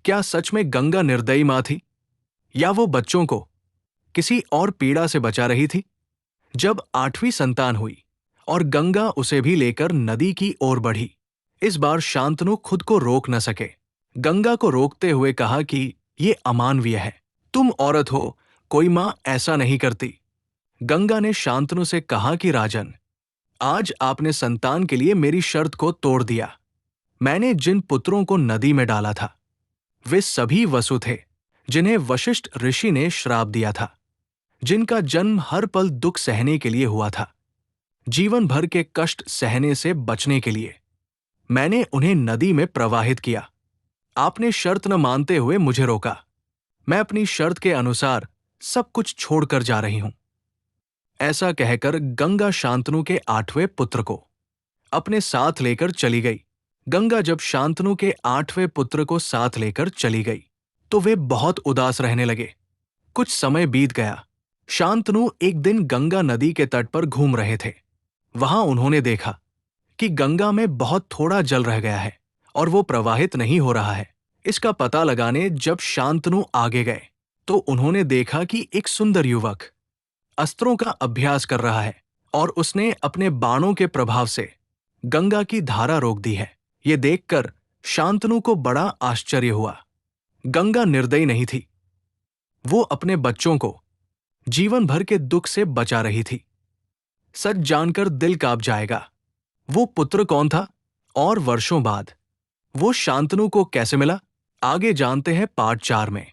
क्या सच में गंगा निर्दयी मां थी, या वो बच्चों को किसी और पीड़ा से बचा रही थी? जब 8वीं संतान हुई और गंगा उसे भी लेकर नदी की ओर बढ़ी, इस बार शांतनु खुद को रोक न सके। गंगा को रोकते हुए कहा कि ये अमानवीय है, तुम औरत हो, कोई मां ऐसा नहीं करती। गंगा ने शांतनु से कहा कि राजन, आज आपने संतान के लिए मेरी शर्त को तोड़ दिया। मैंने जिन पुत्रों को नदी में डाला था वे सभी वसु थे, जिन्हें वशिष्ठ ऋषि ने श्राप दिया था, जिनका जन्म हर पल दुख सहने के लिए हुआ था, जीवन भर के कष्ट सहने से बचने के लिए। मैंने उन्हें नदी में प्रवाहित किया। आपने शर्त न मानते हुए मुझे रोका। मैं अपनी शर्त के अनुसार सब कुछ छोड़कर जा रही हूं। ऐसा कहकर गंगा शांतनु के 8वें पुत्र को अपने साथ लेकर चली गई। गंगा जब शांतनु के 8वें पुत्र को साथ लेकर चली गई तो वे बहुत उदास रहने लगे। कुछ समय बीत गया। शांतनु एक दिन गंगा नदी के तट पर घूम रहे थे। वहां उन्होंने देखा कि गंगा में बहुत थोड़ा जल रह गया है और वो प्रवाहित नहीं हो रहा है। इसका पता लगाने जब शांतनु आगे गए तो उन्होंने देखा कि एक सुंदर युवक अस्त्रों का अभ्यास कर रहा है और उसने अपने बाणों के प्रभाव से गंगा की धारा रोक दी है। ये देखकर शांतनु को बड़ा आश्चर्य हुआ। गंगा निर्दयी नहीं थी, वो अपने बच्चों को जीवन भर के दुख से बचा रही थी। सच जानकर दिल कांप जाएगा। वो पुत्र कौन था और वर्षों बाद वो शांतनु को कैसे मिला, आगे जानते हैं पार्ट 4 में।